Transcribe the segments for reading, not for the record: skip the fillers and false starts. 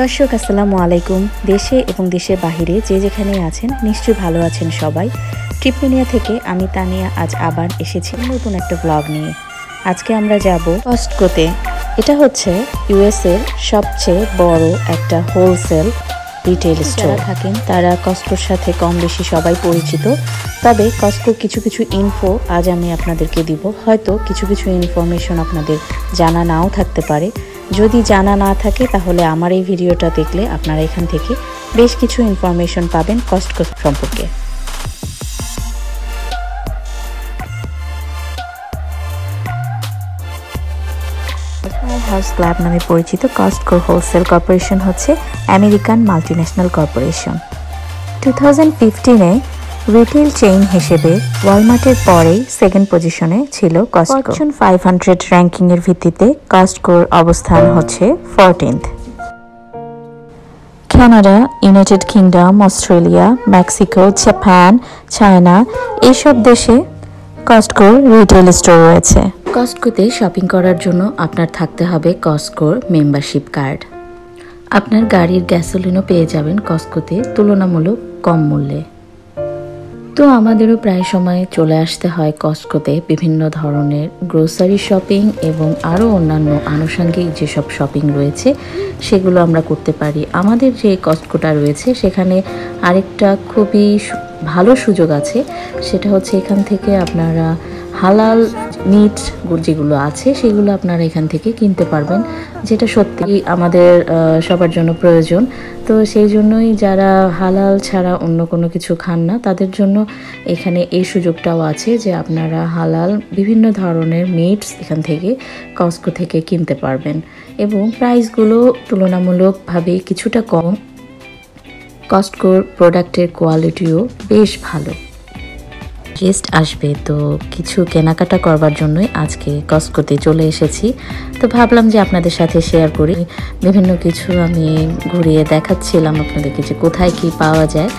দর্শক আসসালামু আলাইকুম। দেশে এবং দেশের বাহিরে যে যেখানে আছেন নিশ্চয়ই ভালো আছেন সবাই। ট্রিপমেনিয়া থেকে আমি তানিয়া আজ আবার এসেছি নতুন একটা ব্লগ নিয়ে। আজকে আমরা যাব কস্টকোতে। এটা হচ্ছে ইউএস এর সবচেয়ে বড় একটা হোলসেল রিটেল স্টোর। থাকেন তারা কস্টকোর সাথে কম বেশি সবাই পরিচিত, তবে কস্টকোর কিছু কিছু ইনফো আজ আমি আপনাদেরকে দিব। হয়তো কিছু কিছু ইনফরমেশন আপনাদের জানা নাও থাকতে পারে। যদি জানা না থাকে তাহলে আমার এই ভিডিওটা দেখলে আপনারা এখান থেকে বেশ কিছু ইনফরমেশন পাবেন কস্টকো সম্পর্কে। হাউস ক্লাব নামে পরিচিত কস্টকো হোলসেল কর্পোরেশন হচ্ছে আমেরিকান মাল্টিন্যাশনাল কর্পোরেশন। 2015-এ রিটেল চেইন হিসেবে ওয়ালমার্টের পরেই সেকেন্ড পজিশনে ছিল কস্টকো। ফরচুন 500 র্যাঙ্কিং এর ভিত্তিতে কস্টকোর অবস্থান হচ্ছে 14th। Canada, United kingdom, Australia, Mexico, Japan, China এইসব দেশে কস্টকোর রিটেল স্টোর রয়েছে। কস্টকোতে শপিং করার জন্য আপনার থাকতে হবে কস্টকোর মেম্বারশিপ কার্ড। আপনার গাড়ির গ্যাসোলিনও পেয়ে যাবেন কস্টকোতে তুলনামূলক কম মূল্যে। তো আমাদেরও প্রায় সময় চলে আসতে হয় কস্টকোতে বিভিন্ন ধরনের গ্রোসারি শপিং এবং আরও অন্যান্য আনুষঙ্গিক যেসব শপিং রয়েছে সেগুলো আমরা করতে পারি। আমাদের যে কস্টকোটা রয়েছে সেখানে আরেকটা খুবই ভালো সুযোগ আছে, সেটা হচ্ছে এখান থেকে আপনারা হালাল মিট যেগুলো আছে সেগুলো আপনারা এখান থেকে কিনতে পারবেন, যেটা সত্যি আমাদের সবার জন্য প্রয়োজন। তো সেই জন্যই যারা হালাল ছাড়া অন্য কোনো কিছু খান না তাদের জন্য এখানে এই সুযোগটাও আছে যে আপনারা হালাল বিভিন্ন ধরনের মিটস এখান থেকে কস্টকো থেকে কিনতে পারবেন এবং প্রাইসগুলো তুলনামূলকভাবে কিছুটা কম। কস্টকোর প্রোডাক্টের কোয়ালিটিও বেশ ভালো। গেস্ট আসবে, তো কিছু কেনাকাটা করবার জন্যই আজকে কস্টকোতে চলে এসেছি। তো ভাবলাম যে আপনাদের সাথে শেয়ার করি। বিভিন্ন কিছু আমি ঘুরিয়ে দেখাচ্ছিলাম আপনাদেরকে যে কোথায় কি পাওয়া যায়।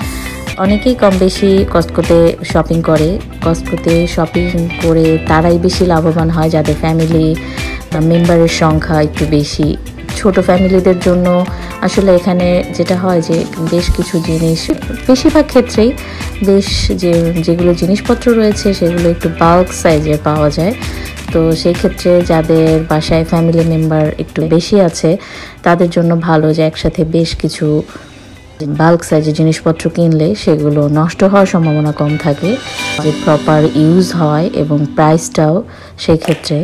অনেকেই কম বেশি কস্টকোতে শপিং করে। কস্টকোতে শপিং করে তারাই বেশি লাভবান হয় যাদের ফ্যামিলি মেম্বারের সংখ্যা একটু বেশি। ছোট ফ্যামিলিদের জন্য আসলে এখানে যেটা হয় যে বেশ কিছু জিনিস বেশিরভাগ ক্ষেত্রেই যেগুলো জিনিসপত্র রয়েছে সেগুলো একটু বাল্ক সাইজের পাওয়া যায়। তো সেই ক্ষেত্রে যাদের বাসায় ফ্যামিলি মেম্বার একটু বেশি আছে তাদের জন্য ভালো যে একসাথে বেশ কিছু বাল্ক সাইজের জিনিসপত্র কিনলে সেগুলো নষ্ট হওয়ার সম্ভাবনা কম থাকে, যে প্রপার ইউজ হয় এবং প্রাইসটাও সেই ক্ষেত্রে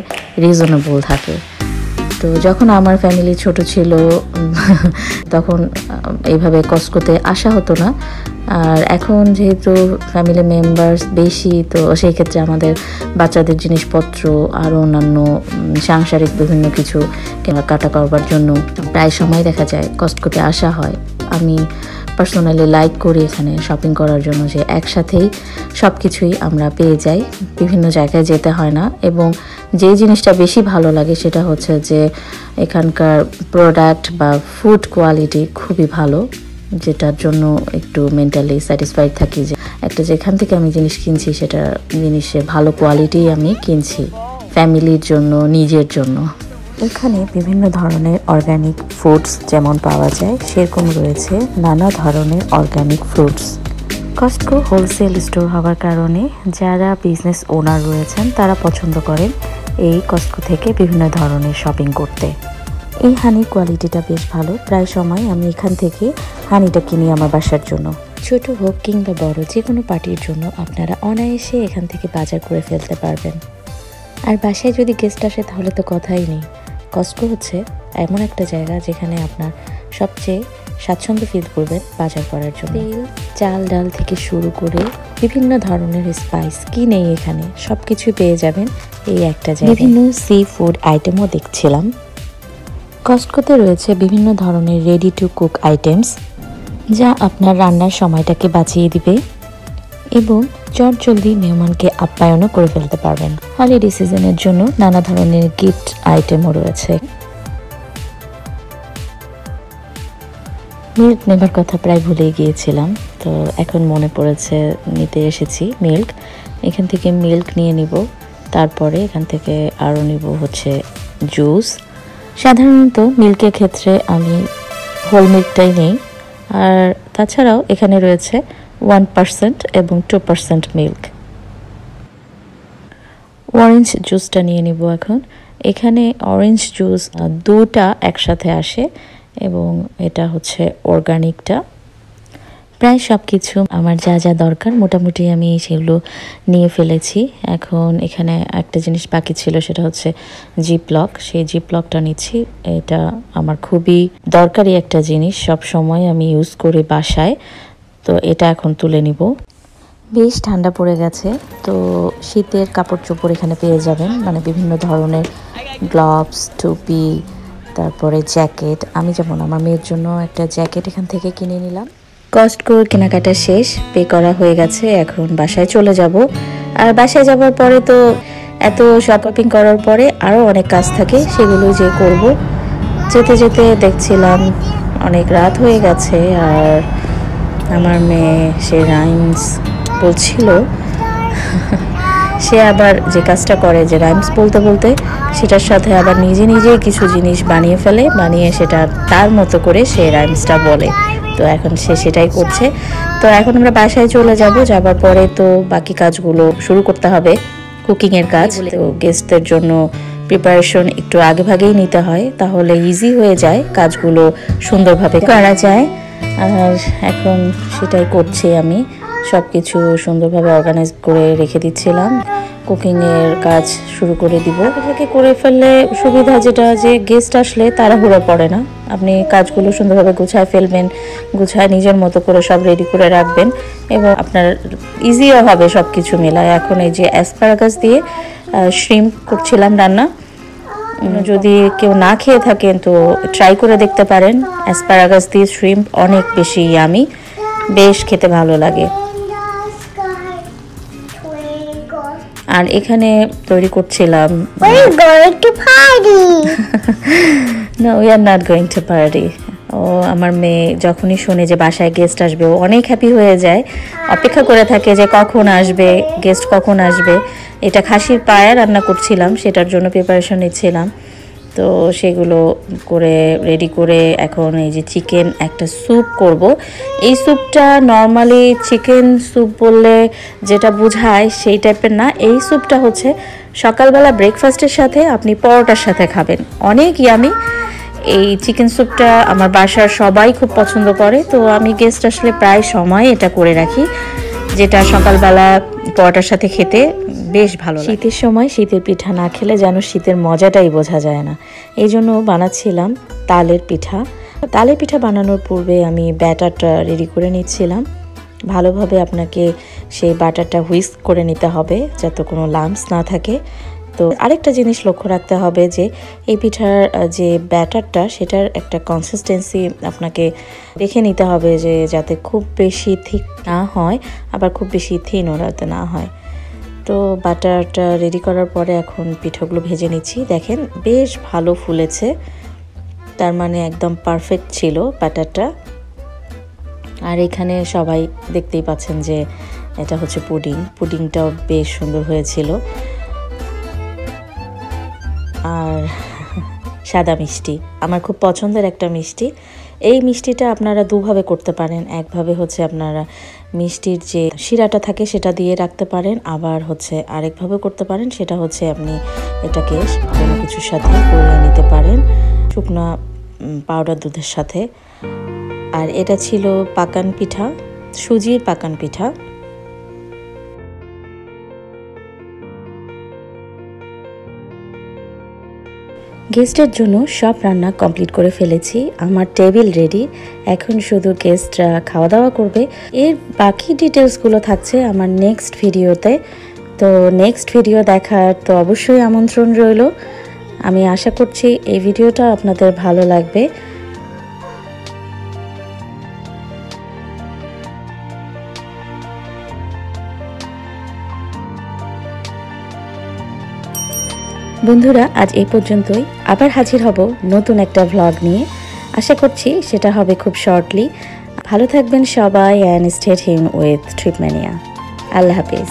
রিজনেবল থাকে। তো যখন আমার ফ্যামিলি ছোট ছিল তখন এইভাবে কস্টকোতে আসা হতো না, আর এখন যেহেতু ফ্যামিলি মেম্বার্স বেশি তো সেই ক্ষেত্রে আমাদের বাচ্চাদের জিনিসপত্র আরও অন্যান্য সাংসারিক বিভিন্ন কিছু কেনাকাটা করবার জন্য প্রায় সময় দেখা যায় কস্টকোতে আসা হয়। আমি পার্সোনালি লাইক করি এখানে শপিং করার জন্য যে একসাথেই সব কিছুই আমরা পেয়ে যাই, বিভিন্ন জায়গায় যেতে হয় না। এবং যে জিনিসটা বেশি ভালো লাগে সেটা হচ্ছে যে এখানকার প্রোডাক্ট বা ফুড কোয়ালিটি খুবই ভালো, যেটার জন্য একটু মেন্টালি স্যাটিসফাইড থাকি যে একটা যেখান থেকে আমি জিনিস কিনছি সেটা জিনিসের ভালো কোয়ালিটি আমি কিনছি ফ্যামিলির জন্য, নিজের জন্য। এখানে বিভিন্ন ধরনের অর্গানিক ফুডস যেমন পাওয়া যায় সেরকম রয়েছে নানা ধরনের organic fruits. Costco wholesale store হওয়ার কারণে যারা বিজনেস ওনার রয়েছেন তারা পছন্দ করেন এই কস্টকো থেকে বিভিন্ন ধরনের শপিং করতে। এই হানির কোয়ালিটিটা বেশ ভালো। প্রায় সময় আমি এখান থেকে হানিটা কিনি আমার বাসার জন্য। ছোট হোক কিংবা বড় যে কোনো পার্টির জন্য আপনারা অনায়াসে এখান থেকে বাজার করে ফেলতে পারবেন। আর বাসায় যদি গেস্ট আসে তাহলে তো কথাই নেই। কস্টকো হচ্ছে এমন একটা জায়গা যেখানে আপনার সবচেয়ে স্বাচ্ছন্দ্য ফিল করবেন বাজার করার জন্য। তেল, চাল, ডাল থেকে শুরু করে বিভিন্ন ধরনের স্পাইস কি নেই এখানে সব কিছুই পেয়ে যাবেন এই একটা জায়গায়। বিভিন্ন সি ফুড আইটেমও দেখছিলাম। কস্টকোতে রয়েছে বিভিন্ন ধরনের রেডি টু কুক আইটেমস যা আপনার রান্নার সময়টাকে বাঁচিয়ে দিবে এবং চটজলদি মেহমানকে আপ্যায়নও করে ফেলতে পারবেন। হলিডে সিজনের জন্য নানা ধরনের গিফট আইটেমও রয়েছে। মিল্ক নেবার কথা প্রায় ভুলেই গিয়েছিলাম, তো এখন মনে পড়েছে নিতে এসেছি মিল্ক। এখান থেকে মিল্ক নিয়ে নিব, তারপরে এখান থেকে আরও নিব হচ্ছে জুস। সাধারণত মিল্কের ক্ষেত্রে আমি হোল মিল্কটাই নেই। আর তাছাড়াও এখানে রয়েছে 1% এবং 2% মিল্ক। অরেঞ্জ জুসটা নিয়ে নিব এখন। এখানে অরেঞ্জ জুস দুটা একসাথে আসে এবং এটা হচ্ছে অর্গানিকটা। প্রায় সব কিছু আমার যা যা দরকার মোটামুটি আমি সেগুলো নিয়ে ফেলেছি। এখন এখানে একটা জিনিস বাকি ছিল, সেটা হচ্ছে জিপ লক। সেই জিপ লকটা নিচ্ছি। এটা আমার খুবই দরকারি একটা জিনিস, সব সময় আমি ইউজ করি বাসায়। তো এটা এখন তুলে নিব। বেশ ঠান্ডা পড়ে গেছে, তো শীতের কাপড় চোপড় এখানে পেয়ে যাবেন, মানে বিভিন্ন ধরনের গ্লাভস, টুপি, তারপরে জ্যাকেট। আমি যেমন আমার মেয়ের জন্য একটা জ্যাকেট এখান থেকে কিনে নিলাম। কস্টকোর কেনাকাটা শেষ, পে করা হয়ে গেছে। এখন বাসায় চলে যাব। আর বাসায় যাবার পরে তো এত শপিং করার পরে আরও অনেক কাজ থাকে, সেগুলোই যে করব। যেতে যেতে দেখছিলাম অনেক রাত হয়ে গেছে। আর আমার মেয়ে সে রাইমস বলছিল। সে আবার যে কাজটা করে, যে রাইমস বলতে বলতে সেটার সাথে আবার নিজে নিজেই কিছু জিনিস বানিয়ে ফেলে, বানিয়ে সেটা তার মতো করে সে রাইমসটা বলে। তো এখন সে সেটাই করছে। তো এখন আমরা বাসায় চলে যাব। যাবার পরে তো বাকি কাজগুলো শুরু করতে হবে, কুকিংয়ের কাজ। তো গেস্টদের জন্য প্রিপারেশন একটু আগে ভাগেই নিতে হয়, তাহলে ইজি হয়ে যায়, কাজগুলো সুন্দরভাবে করা যায়। আর এখন সেটাই করছি আমি, সব কিছু সুন্দরভাবে অর্গানাইজ করে রেখে দিচ্ছিলাম। কুকিংয়ের কাজ শুরু করে দিব। আগে করে ফেললে সুবিধা যেটা, যে গেস্ট আসলে তাড়াহুড়ো পড়ে না। আপনি কাজগুলো সুন্দরভাবে গুছায় ফেলবেন, গুছায় নিজের মতো করে সব রেডি করে রাখবেন এবং আপনার ইজিও হবে সব কিছু মেলায়। এখন এই যে অ্যাসপারাগাস দিয়ে শ্রিম্প করছিলাম রান্না। যদি কেউ না খেয়ে থাকেন তো ট্রাই করে দেখতে পারেন। অ্যাসপারাগাস দিয়ে শ্রিম্প অনেক বেশি ইয়ামি, বেশ খেতে ভালো লাগে। আর এখানে তৈরি করছিলাম। No, we are not going to party. ও আমার মেয়ে যখনই শুনে যে বাসায় গেস্ট আসবে, ও অনেক হ্যাপি হয়ে যায়, অপেক্ষা করে থাকে যে কখন আসবে গেস্ট, কখন আসবে। এটা খাসির পায়া রান্না করছিলাম, সেটার জন্য প্রিপারেশন নিচ্ছিলাম। তো সেগুলো করে রেডি করে এখন এই যে চিকেন একটা স্যুপ করব। এই স্যুপটা নর্মালি চিকেন স্যুপ বললে যেটা বোঝায় সেই টাইপের না। এই স্যুপটা হচ্ছে সকালবেলা ব্রেকফাস্টের সাথে আপনি পরোটার সাথে খাবেন, অনেক ইয়ামি। এই চিকেন স্যুপটা আমার বাসার সবাই খুব পছন্দ করে, তো আমি গেস্ট আসলে প্রায় সময় এটা করে রাখি, যেটা সকালবেলা পরোটার সাথে খেতে বেশ ভালো। শীতের সময় শীতের পিঠা না খেলে যেন শীতের মজাটাই বোঝা যায় না। এই জন্য বানাচ্ছিলাম তালের পিঠা। তালের পিঠা বানানোর পূর্বে আমি ব্যাটারটা রেডি করে নিচ্ছিলাম। ভালোভাবে আপনাকে সেই ব্যাটারটা হুইস্ক করে নিতে হবে যাতে কোনো লাম্পস না থাকে। তো আরেকটা জিনিস লক্ষ্য রাখতে হবে যে এই পিঠার যে ব্যাটারটা, সেটার একটা কনসিস্টেন্সি আপনাকে দেখে নিতে হবে, যে যাতে খুব বেশি থিক না হয় আবার খুব বেশি থিনও যাতে না হয়। তো বাটারটা রেডি করার পরে এখন পিঠাগুলো ভেজে নিচ্ছি। দেখেন বেশ ভালো ফুলেছে, তার মানে একদম পারফেক্ট ছিল ব্যাটারটা। আর এখানে সবাই দেখতেই পাচ্ছেন যে এটা হচ্ছে পুডিংটাও বেশ সুন্দর হয়েছিল। আর সাদা মিষ্টি আমার খুব পছন্দের একটা মিষ্টি। এই মিষ্টিটা আপনারা দুভাবে করতে পারেন। একভাবে হচ্ছে আপনারা মিষ্টির যে শিরাটা থাকে সেটা দিয়ে রাখতে পারেন, আবার হচ্ছে আরেকভাবে করতে পারেন, সেটা হচ্ছে আপনি এটাকে কোনো কিছুর সাথে গলিয়ে নিতে পারেন, শুকনো পাউডার দুধের সাথে। আর এটা ছিল পাকান পিঠা, সুজির পাকান পিঠা। গেস্টের জন্য সব রান্না কমপ্লিট করে ফেলেছি, আমার টেবিল রেডি। এখন শুধু গেস্টরা খাওয়া দাওয়া করবে। এর বাকি ডিটেলসগুলো থাকছে আমার নেক্সট ভিডিওতে। তো নেক্সট ভিডিও দেখার তো অবশ্যই আমন্ত্রণ রইল। আমি আশা করছি এই ভিডিওটা আপনাদের ভালো লাগবে। বন্ধুরা, আজ এই পর্যন্তই। আবার হাজির হব নতুন একটা ভ্লগ নিয়ে। আশা করছি সেটা হবে খুব শর্টলি। ভালো থাকবেন সবাই, and stay tuned with Tripmania. আল্লাহ হাফিজ।